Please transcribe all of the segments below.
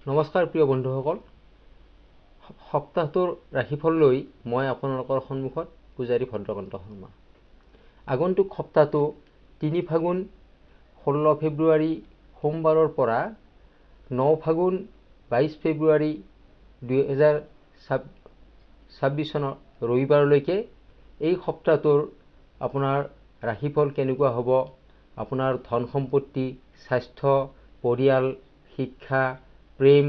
নমস্কাৰ প্ৰিয় বন্ধুসকল, সপ্তাহটোৰ ৰাশিফল লৈ মই আপোনালোকৰ সন্মুখত পূজাৰী ভদ্ৰকান্ত শৰ্মা। আগন্তুক সপ্তাহটো ৩ ফাগুন 16 ফেব্ৰুৱাৰী সোমবাৰৰ পৰা 9 ফাগুন 22 ফেব্ৰুৱাৰী 2026 চনৰ ৰবিবাৰলৈকে এই সপ্তাহটোৰ আপোনাৰ ৰাশিফল কেনেকুৱা হ'ব, আপোনাৰ ধন সম্পত্তি, স্বাস্থ্য, পৰিয়াল, শিক্ষা, প্ৰেম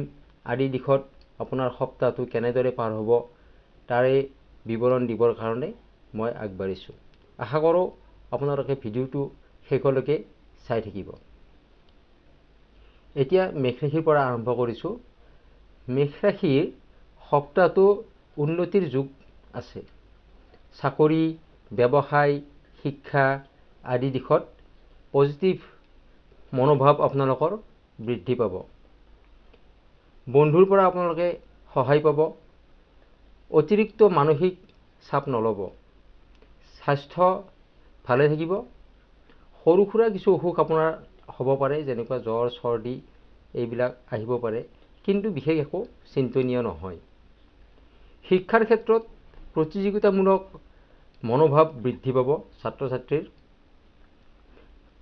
আদি দিশত আপোনাৰ সপ্তাহটো কেনেদৰে পাৰ হ'ব তাৰে বিৱৰণ দিবৰ কাৰণে মই আগবাঢ়িছোঁ। আশা কৰোঁ আপোনালোকে ভিডিঅ'টো শেষলৈকে চাই থাকিব। এতিয়া মেষ ৰাশিৰ পৰা আৰম্ভ কৰিছোঁ। মেষ ৰাশিৰ সপ্তাহটো উন্নতিৰ যুগ আছে। চাকৰি, ব্যৱসায়, শিক্ষা আদি দিশত পজিটিভ মনোভাৱ আপোনালোকৰ বৃদ্ধি পাব। বন্ধুৰ পৰা আপোনালোকে সহায় পাব। অতিৰিক্ত মানসিক চাপ নল'ব। স্বাস্থ্য ভালে থাকিব। সৰু সুৰা কিছু অসুখ আপোনাৰ হ'ব পাৰে, যেনেকুৱা জ্বৰ, চৰ্দি এইবিলাক আহিব পাৰে, কিন্তু বিশেষ একো চিন্তনীয় নহয়। শিক্ষাৰ ক্ষেত্ৰত প্ৰতিযোগিতামূলক মনোভাৱ বৃদ্ধি পাব ছাত্ৰ ছাত্ৰীৰ।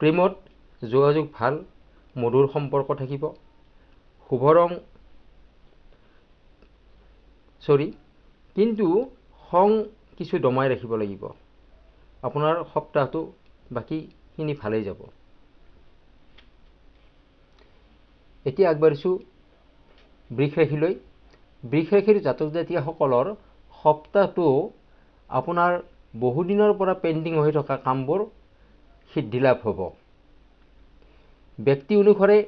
প্ৰেমত যোগাযোগ ভাল, মধুৰ সম্পৰ্ক থাকিব। শুভ ৰং কিন্তু খং কিছু দমাই ৰাখিব লাগিব। আপোনাৰ সপ্তাহটো বাকীখিনি ভালেই যাব। এতিয়া আগবাঢ়িছোঁ বৃষ ৰাশিলৈ। বৃষ ৰাশিৰ জাতক জাতিকাসকলৰ সপ্তাহটো আপোনাৰ বহুদিনৰ পৰা পেণ্ডিং হৈ থকা কামবোৰ সিদ্ধি লাভ হ'ব। ব্যক্তি অনুসাৰে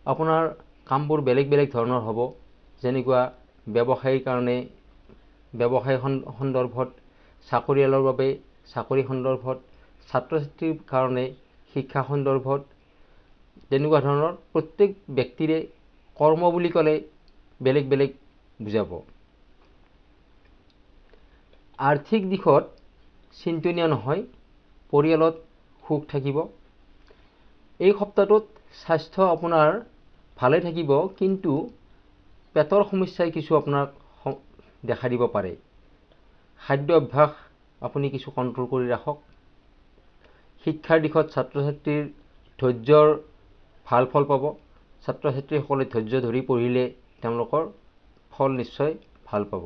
আপোনাৰ কামবোৰ বেলেগ বেলেগ ধৰণৰ হ'ব। যেনেকুৱা ব্যৱসায়ৰ কাৰণে ব্যৱসায় সন্দৰ্ভত, চাকৰিয়ালৰ বাবে চাকৰি সন্দৰ্ভত, ছাত্ৰ ছাত্ৰীৰ কাৰণে শিক্ষা সন্দৰ্ভত, তেনেকুৱা ধৰণৰ প্ৰত্যেক ব্যক্তিৰে কৰ্ম বুলি ক'লে বেলেগ বেলেগ বুজাব। আৰ্থিক দিশত চিন্তনীয় নহয়, পৰিয়ালত সুখ থাকিব। এই সপ্তাহটোত স্বাস্থ্য আপোনাৰ ভালে থাকিব, কিন্তু পেটৰ সমস্যাই কিছু আপোনাক দেখা দিব পাৰে। খাদ্য অভ্যাস আপুনি কিছু কণ্ট্ৰল কৰি ৰাখক। শিক্ষাৰ দিশত ছাত্ৰ ছাত্ৰীৰ ধৈৰ্যৰ ভাল ফল পাব। ছাত্ৰ ছাত্ৰীসকলে ধৈৰ্য ধৰি পঢ়িলে তেওঁলোকৰ ফল নিশ্চয় ভাল পাব।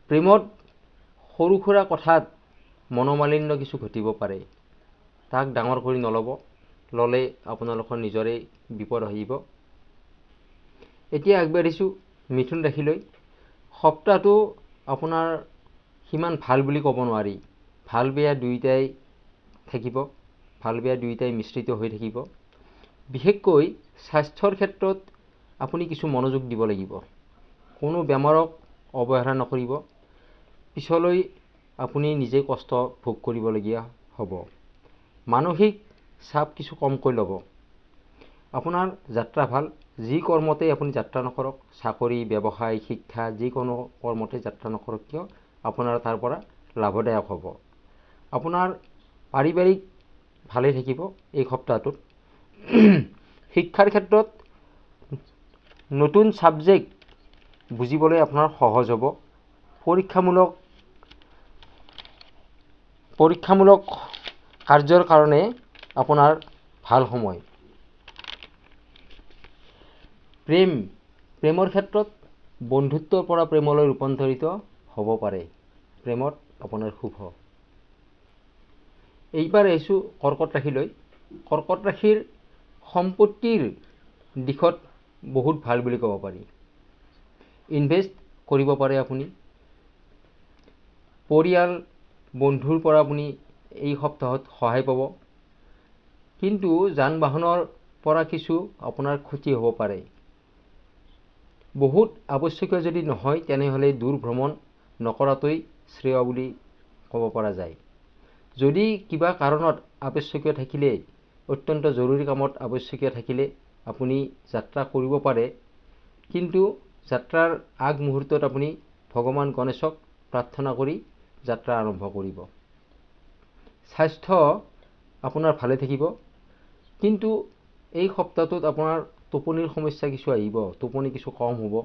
প্ৰেমত সৰু সুৰা কথাত মনোমালিন্য কিছু ঘটিব পাৰে, তাক ডাঙৰ কৰি নল'ব। ল'লে আপোনালোকৰ নিজৰে বিপদ আহিব। এতিয়া আগবাঢ়িছোঁ মিথুন ৰাশিলৈ। সপ্তাহটো আপোনাৰ সিমান ভাল বুলি ক'ব নোৱাৰি। ভাল বেয়া দুয়োটাই থাকিব, ভাল বেয়া দুয়োটাই মিশ্ৰিত হৈ থাকিব। বিশেষকৈ স্বাস্থ্যৰ ক্ষেত্ৰত আপুনি কিছু মনোযোগ দিব লাগিব। কোনো বেমাৰক অৱহেলা নকৰিব। পিছলৈ আপুনি নিজে কষ্ট ভোগ কৰিবলগীয়া হ'ব। মানসিক চাপ কিছু কমকৈ ল'ব। আপোনাৰ যাত্ৰা ভাল। যি কৰ্মতে আপুনি যাত্ৰা নকৰক, চাকৰি, ব্যৱসায়, শিক্ষা, যিকোনো কৰ্মতে যাত্ৰা নকৰক কিয়, আপোনাৰ তাৰ পৰা লাভদায়ক হ'ব। আপোনাৰ পাৰিবাৰিক ভালে থাকিব এই সপ্তাহটোত। শিক্ষাৰ ক্ষেত্ৰত নতুন ছাবজেক্ট বুজিবলৈ আপোনাৰ সহজ হ'ব। পৰীক্ষামূলক কাৰ্যৰ কাৰণে আপোনাৰ ভাল সময়। প্ৰেমৰ ক্ষেত্ৰত বন্ধুত্বৰ পৰা প্ৰেমলৈ ৰূপান্তৰিত হ'ব পাৰে। প্ৰেমত আপোনাৰ শুভ। এইবাৰ আহিছোঁ কৰ্কট ৰাশিলৈ। কৰ্কট ৰাশিৰ সম্পত্তিৰ দিশত বহুত ভাল বুলি ক'ব পাৰি। ইনভেষ্ট কৰিব পাৰে আপুনি। পৰিয়াল বন্ধুৰ পৰা আপুনি এই সপ্তাহত সহায় পাব, কিন্তু যান বাহনৰ পৰা কিছু আপোনাৰ ক্ষতি হ'ব পাৰে। বহুত আৱশ্যকীয় যদি নহয়, তেনেহ'লে দূৰ ভ্ৰমণ নকৰাটোৱেই শ্ৰেয় বুলি ক'ব পৰা যায়। যদি কিবা কাৰণত আৱশ্যকীয় থাকিলে, অত্যন্ত জৰুৰী কামত আৱশ্যকীয় থাকিলে আপুনি যাত্ৰা কৰিব পাৰে, কিন্তু যাত্ৰাৰ আগমুহূৰ্তত আপুনি ভগৱান গণেশক প্ৰাৰ্থনা কৰি যাত্ৰা আৰম্ভ কৰিব। স্বাস্থ্য আপোনাৰ ভালে থাকিব, কিন্তু এই সপ্তাহটোত আপোনাৰ টোপনিৰ সমস্যা কিছু আহিব, টোপনি কিছু কম হ'ব।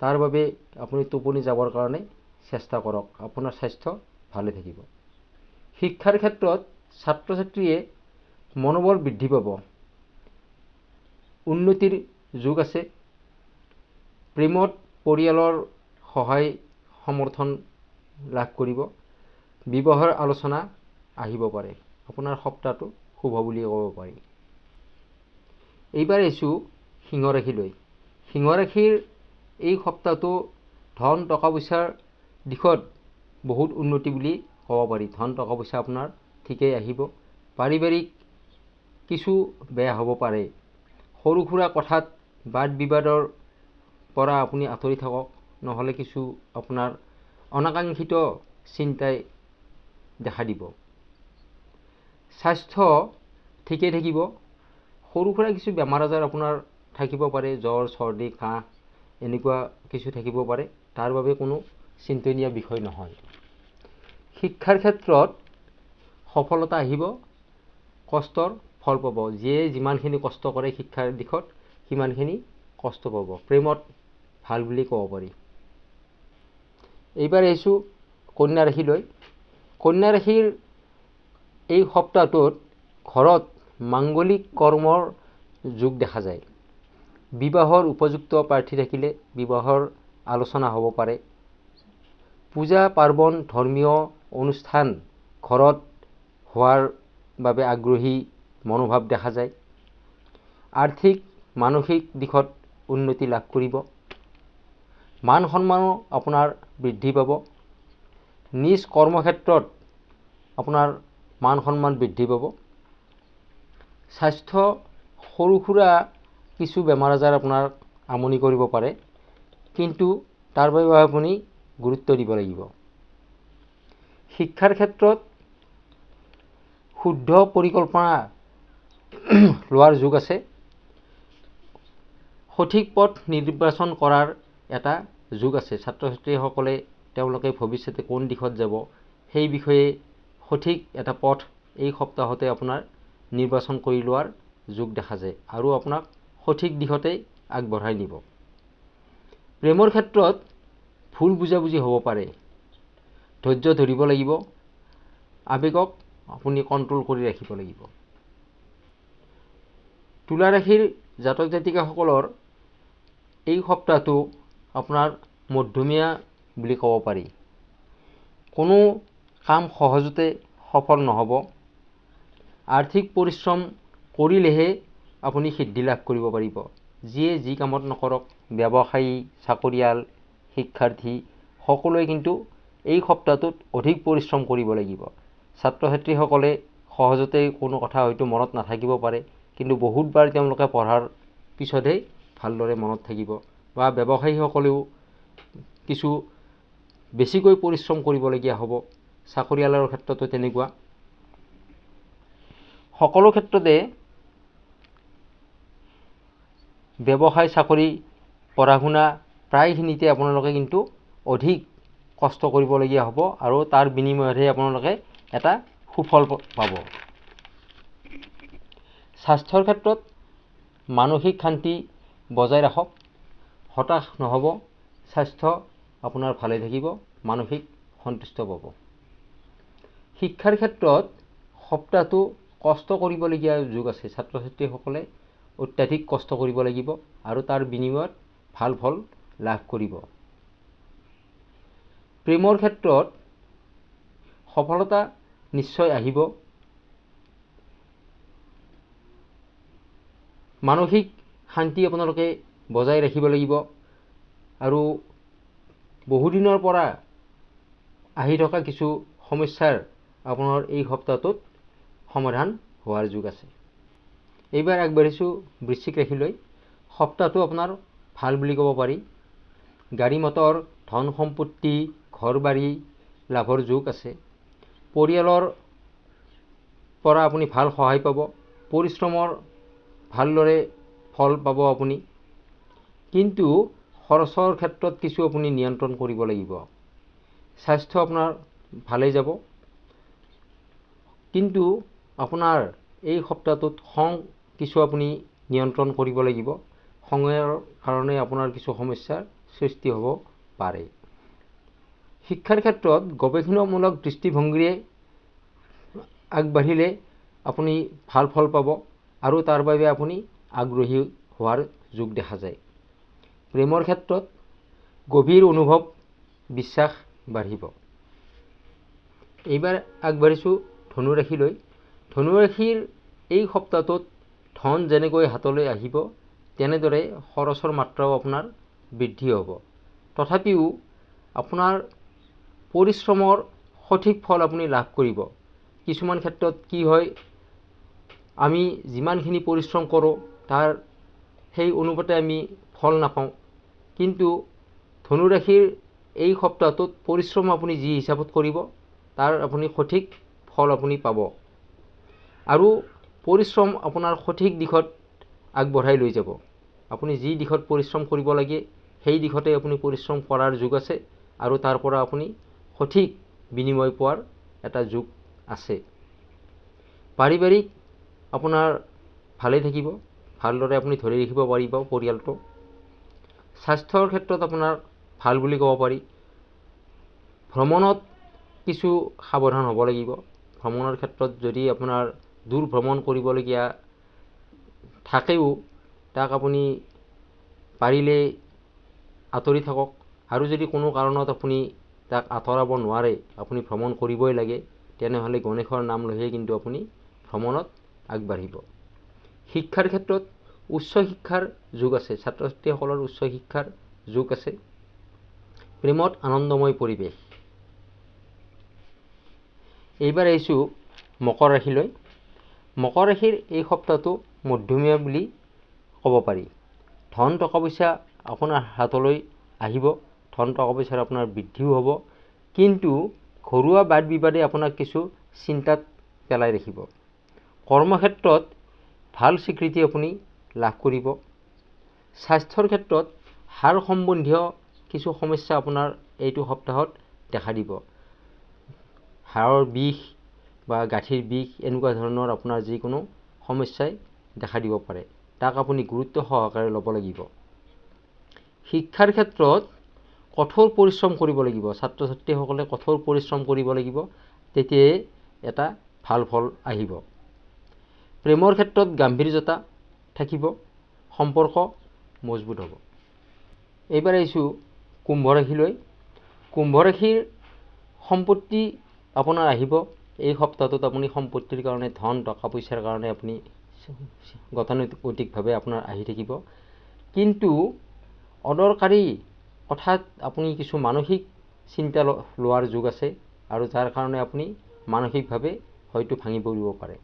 তাৰ বাবে আপুনি টোপনি যাবৰ কাৰণে চেষ্টা কৰক, আপোনাৰ স্বাস্থ্য ভালে থাকিব। শিক্ষাৰ ক্ষেত্ৰত ছাত্ৰ ছাত্ৰীয়ে মনোবল বৃদ্ধি পাব, উন্নতিৰ যুগ আছে। প্ৰেমত পৰিয়ালৰ সহায় সমৰ্থন লাভ কৰিব, বিবাহৰ আলোচনা আহিব পাৰে। আপোনাৰ সপ্তাহটো শুভ বুলি ক'ব পাৰি। এইবাৰ আহিছোঁ সিংহ ৰাশিলৈ। সিংহ ৰাশিৰ এই সপ্তাহটো ধন টকা পইচাৰ দিশত বহুত উন্নতি বুলি ক'ব পাৰি। ধন টকা পইচা আপোনাৰ ঠিকেই আহিব। পাৰিবাৰিক কিছু বেয়া হ'ব পাৰে। সৰু সুৰা কথাত বাদ বিবাদৰ পৰা আপুনি আঁতৰি থাকক, নহ'লে কিছু আপোনাৰ অনাকাংক্ষিত চিন্তাই দেখা দিব। স্বাস্থ্য ঠিকেই থাকিব। সৰু সুৰা কিছু বেমাৰ আজাৰ আপোনাৰ থাকিব পাৰে, জ্বৰ চৰ্দি কাহ এনেকুৱা কিছু থাকিব পাৰে, তাৰ বাবে কোনো চিন্তনীয় বিষয় নহয়। শিক্ষাৰ ক্ষেত্ৰত সফলতা আহিব, কষ্টৰ ফল পাব। যিয়ে যিমানখিনি কষ্ট কৰে শিক্ষাৰ দিশত সিমানখিনি কষ্ট পাব। প্ৰেমত ভাল বুলি ক'ব পাৰি। এইবাৰ আহিছোঁ কন্যা ৰাশিলৈ। কন্যা ৰাশিৰ এই সপ্তাহটোত ঘৰত মাংগলিক কৰ্মৰ যোগ দেখা যায়। বিবাহৰ উপযুক্ত প্ৰাৰ্থী থাকিলে বিবাহৰ আলোচনা হ'ব পাৰে। পূজা পাৰ্বণ ধৰ্মীয় অনুষ্ঠান ঘৰত হোৱাৰ বাবে আগ্ৰহী মনোভাৱ দেখা যায়। আৰ্থিক মানসিক দিশত উন্নতি লাভ কৰিব। মান সন্মানো আপোনাৰ বৃদ্ধি পাব। নিজ কৰ্মক্ষেত্ৰত আপোনাৰ মান সন্মান বৃদ্ধি পাব। স্বাস্থ্য সৰু সুৰা কিছু বেমাৰ আজাৰ আপোনাৰ আমনি কৰিব পাৰে, কিন্তু তাৰ বাবে আপুনি গুৰুত্ব দিব লাগিব। শিক্ষাৰ ক্ষেত্ৰত শুদ্ধ পৰিকল্পনা লোৱাৰ যুগ আছে। সঠিক পথ নিৰ্বাচন কৰাৰ এটা যুগ আছে। ছাত্ৰ ছাত্ৰীসকলে তেওঁলোকে ভৱিষ্যতে কোন দিশত যাব সেই বিষয়ে সঠিক এটা পথ এই সপ্তাহতে আপোনাৰ নিৰ্বাচন কৰি লোৱাৰ যুগ দেখা যায় আৰু আপোনাক সঠিক দিশতে আগবঢ়াই নিব। প্ৰেমৰ ক্ষেত্ৰত ভুল বুজাবুজি হ'ব পাৰে, ধৈৰ্য ধৰিব লাগিব, আৱেগক আপুনি কণ্ট্ৰল কৰি ৰাখিব লাগিব। তুলা ৰাশিৰ জাতক জাতিকাসকলৰ এই সপ্তাহটো আপোনাৰ মধ্যমীয়া বুলি ক'ব পাৰি। কোনো কাম সহজতে সফল নহ'ব। আৰ্থিক পৰিশ্ৰম কৰিলেহে আপুনি সিদ্ধি লাভ কৰিব পাৰিব। যিয়ে যি কামত নকৰক, ব্যৱসায়ী, চাকৰিয়াল, শিক্ষাৰ্থী সকলোৱে কিন্তু এই সপ্তাহটোত অধিক পৰিশ্ৰম কৰিব লাগিব। ছাত্ৰ ছাত্ৰীসকলে সহজতে কোনো কথা হয়তো মনত নাথাকিব পাৰে, কিন্তু বহুতবাৰ তেওঁলোকে পঢ়াৰ পিছতহে ভালদৰে মনত থাকিব। বা ব্যৱসায়ীসকলেও কিছু বেছিকৈ পৰিশ্ৰম কৰিবলগীয়া হ'ব। চাকৰিয়ালৰ ক্ষেত্ৰতো তেনেকুৱা। সকলো ক্ষেত্ৰতে ব্যৱসায়, চাকৰি, পঢ়া শুনা প্ৰায়খিনিতে আপোনালোকে কিন্তু অধিক কষ্ট কৰিবলগীয়া হ'ব আৰু তাৰ বিনিময়তহে আপোনালোকে এটা সুফল পাব। স্বাস্থ্যৰ ক্ষেত্ৰত মানসিক শান্তি বজাই ৰাখক, হতাশ নহ'ব। স্বাস্থ্য আপোনাৰ ভালে থাকিব, মানসিক সন্তুষ্ট পাব। শিক্ষাৰ ক্ষেত্ৰত সপ্তাহটো কষ্ট কৰিবলগীয়া যুগ আছে। ছাত্ৰ ছাত্ৰীসকলে অত্যাধিক কষ্ট কৰিব লাগিব আৰু তাৰ বিনিময়ত ভাল ফল লাভ কৰিব। প্ৰেমৰ ক্ষেত্ৰত সফলতা নিশ্চয় আহিব। মানসিক শান্তি আপোনালোকে বজাই ৰাখিব লাগিব আৰু বহুদিনৰ পৰা আহি থকা কিছু সমস্যাৰ আপোনাৰ এই সপ্তাহটোত সমাধান হোৱাৰ যুগ আছে। এইবাৰ আগবাঢ়িছোঁ বৃশ্চিক ৰাশিলৈ। সপ্তাহটো আপোনাৰ ভাল বুলি ক'ব পাৰি। গাড়ী মটৰ, ধন সম্পত্তি, ঘৰ বাৰী লাভৰ যুগ আছে। পৰিয়ালৰ পৰা আপুনি ভাল সহায় পাব। পৰিশ্ৰমৰ ভালদৰে ফল পাব আপুনি, কিন্তু খৰচৰ ক্ষেত্ৰত কিছু আপুনি নিয়ন্ত্ৰণ কৰিব লাগিব। স্বাস্থ্য আপোনাৰ ভালেই যাব, কিন্তু আপোনাৰ এই সপ্তাহটোত খং কিছু আপুনি নিয়ন্ত্ৰণ কৰিব লাগিব। সময়ৰ কাৰণে আপোনাৰ কিছু সমস্যাৰ সৃষ্টি হ'ব পাৰে। শিক্ষাৰ ক্ষেত্ৰত গৱেষণামূলক দৃষ্টিভংগীৰে আগবাঢ়িলে আপুনি ভাল ফল পাব আৰু তাৰ বাবে আপুনি আগ্ৰহী হোৱাৰ যোগ দেখা যায়। প্ৰেমৰ ক্ষেত্ৰত গভীৰ অনুভৱ, বিশ্বাস বাঢ়িব। এইবাৰ আগবাঢ়িছোঁ ধনুৰাশিলৈ। ধনুৰাশিৰ এই সপ্তাহটোত ধন যেনেকৈ হাতলৈ আহিব, তেনেদৰে খৰচৰ মাত্ৰাও আপোনাৰ বৃদ্ধি হ'ব। তথাপিও আপোনাৰ পৰিশ্ৰমৰ সঠিক ফল আপুনি লাভ কৰিব। কিছুমান ক্ষেত্ৰত কি হয়, আমি যিমানখিনি পৰিশ্ৰম কৰোঁ তাৰ সেই অনুপাতে আমি ফল নাপাওঁ। কিন্তু ধনুৰাশিৰ এই সপ্তাহটোত পৰিশ্ৰম আপুনি যি হিচাপত কৰিব, তাৰ আপুনি সঠিক ফল আপুনি পাব। আৰু পৰিশ্ৰম আপোনাৰ সঠিক দিশত আগবঢ়াই লৈ যাব। আপুনি যি দিশত পৰিশ্ৰম কৰিব লাগে, সেই দিশতে আপুনি পৰিশ্ৰম কৰাৰ যোগ আছে আৰু তাৰ পৰা আপুনি সঠিক বিনিময় পোৱাৰ এটা যোগ আছে। পাৰিবাৰিক আপোনাৰ ভালে থাকিব, ভালদৰে আপুনি ধৰি ৰাখিব পাৰিব পৰিয়ালটো। স্বাস্থ্যৰ ক্ষেত্ৰত আপোনাৰ ভাল বুলি ক'ব পাৰি। ভ্ৰমণত কিছু সাৱধান হ'ব লাগিব। ভ্ৰমণৰ ক্ষেত্ৰত যদি আপোনাৰ দূৰ ভ্ৰমণ কৰিবলগীয়া থাকেও, তাক আপুনি পাৰিলে আঁতৰি থাকক। আৰু যদি কোনো কাৰণত আপুনি তাক আঁতৰাব নোৱাৰে, আপুনি ভ্ৰমণ কৰিবই লাগে, তেনেহ'লে গণেশৰ নাম লৈহে কিন্তু আপুনি ভ্ৰমণত আগবাঢ়িব। শিক্ষাৰ ক্ষেত্ৰত উচ্চ শিক্ষাৰ যোগ আছে। ছাত্ৰ ছাত্ৰীসকলৰ উচ্চ শিক্ষাৰ যোগ আছে। প্ৰেমত আনন্দময় পৰিৱেশ। এইবাৰ আহিছোঁ মকৰ ৰাশিলৈ। মকৰ ৰাশিৰ এই সপ্তাহটো মধ্যমীয়া বুলি ক'ব পাৰি। ধন টকা পইচা আপোনাৰ হাতলৈ আহিব। ধন টকা পইচাৰ আপোনাৰ বৃদ্ধিও হ'ব। কিন্তু ঘৰুৱা বাদ বিবাদে আপোনাক কিছু চিন্তাত পেলাই ৰাখিব। কৰ্মক্ষেত্ৰত ভাল স্বীকৃতি আপুনি লাভ কৰিব। স্বাস্থ্যৰ ক্ষেত্ৰত হাড় সম্বন্ধীয় কিছু সমস্যা আপোনাৰ এইটো সপ্তাহত দেখা দিব। হাড়ৰ বিষ বা গাঁঠিৰ বিষ, এনেকুৱা ধৰণৰ আপোনাৰ যিকোনো সমস্যাই দেখা দিব পাৰে। তাক আপুনি গুৰুত্ব সহকাৰে ল'ব লাগিব। শিক্ষাৰ ক্ষেত্ৰত কঠোৰ পৰিশ্ৰম কৰিব লাগিব। ছাত্ৰ ছাত্ৰীসকলে কঠোৰ পৰিশ্ৰম কৰিব লাগিব, তেতিয়াই এটা ভাল ফল আহিব। প্ৰেমৰ ক্ষেত্ৰত গাম্ভীৰ্যতা থাকিব, সম্পৰ্ক মজবুত হ'ব। এইবাৰ আহিছোঁ কুম্ভ ৰাশিলৈ। কুম্ভ ৰাশিৰ সম্পত্তি আপোনাৰ আহিব। এই সপ্তাহটোত আপুনি সম্পত্তিৰ কাৰণে, ধন টকা পইচাৰ কাৰণে আপুনি গতানুগতিকভাৱে আপোনাৰ আহি থাকিব। কিন্তু অদৰকাৰী কথাত আপুনি কিছু মানসিক চিন্তা লোৱাৰ যোগ আছে আৰু যাৰ কাৰণে আপুনি মানসিকভাৱে হয়তো ভাঙি পৰিব পাৰে।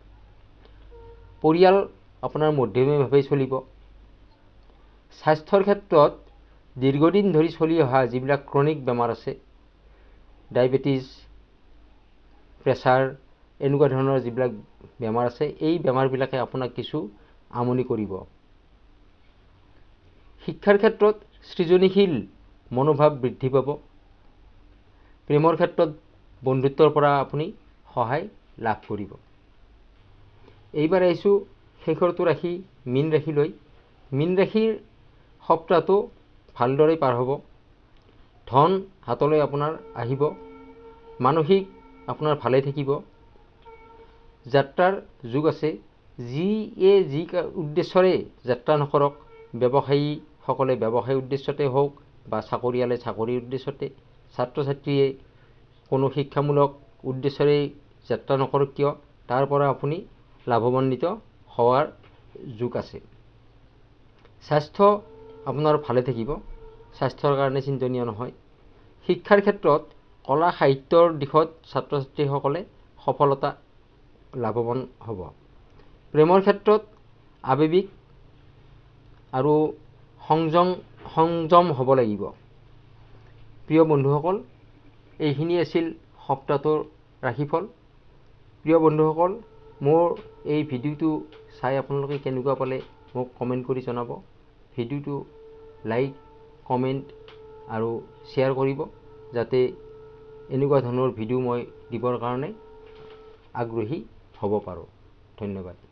পৰিয়াল আপোনাৰ মধ্যমীয়াভাৱে চলিব। স্বাস্থ্যৰ ক্ষেত্ৰত দীৰ্ঘদিন ধৰি চলি অহা যিবিলাক ক্ৰনিক বেমাৰ আছে, ডায়েবেটিছ, প্ৰেছাৰ, এনেকুৱা ধৰণৰ যিবিলাক বেমাৰ আছে, এই বেমাৰবিলাকে আপোনাক কিছু আমনি কৰিব। শিক্ষাৰ ক্ষেত্ৰত সৃজনীশীল মনোভাৱ বৃদ্ধি পাব। প্ৰেমৰ ক্ষেত্ৰত বন্ধুত্বৰ পৰা আপুনি সহায় লাভ কৰিব। এইবাৰ আহিছোঁ শেষৰটো ৰাশি মীন ৰাশিলৈ। মীন ৰাশিৰ সপ্তাহটো ভালদৰে পাৰ হ'ব। ধন হাতলৈ আপোনাৰ আহিব। মানসিক আপোনাৰ ভালে থাকিব। যাত্ৰাৰ যোগ আছে। যিয়ে যি উদ্দেশ্যৰে যাত্ৰা নকৰক, ব্যৱসায়ীসকলে ব্যৱসায় উদ্দেশ্যতে হওক বা চাকৰিয়ালে চাকৰিৰ উদ্দেশ্যতে, ছাত্ৰ ছাত্ৰীয়ে কোনো শিক্ষামূলক উদ্দেশ্যৰে যাত্ৰা নকৰক কিয়, তাৰ পৰা আপুনি লাভৱান্বিত হোৱাৰ যোগ আছে। স্বাস্থ্য আপোনাৰ ভালে থাকিব। স্বাস্থ্যৰ কাৰণে চিন্তনীয় নহয়। শিক্ষাৰ ক্ষেত্ৰত কলা সাহিত্যৰ দিশত ছাত্ৰ ছাত্ৰীসকলে সফলতা লাভৱান হ'ব। প্ৰেমৰ ক্ষেত্ৰত আৱেগিক আৰু সংযম হ'ব লাগিব। প্ৰিয় বন্ধুসকল, এইখিনি আছিল সপ্তাহটোৰ ৰাশিফল। প্ৰিয় বন্ধুসকল, মোৰ এই ভিডিঅ'টো চাই আপোনালোকে কেনেকুৱা পালে মোক কমেণ্ট কৰি জনাব। ভিডিঅ'টো লাইক, কমেণ্ট আৰু শ্বেয়াৰ কৰিব, যাতে এনেকুৱা ধৰণৰ ভিডিঅ' মই দিবৰ কাৰণে আগ্ৰহী হ'ব পাৰোঁ। ধন্যবাদ।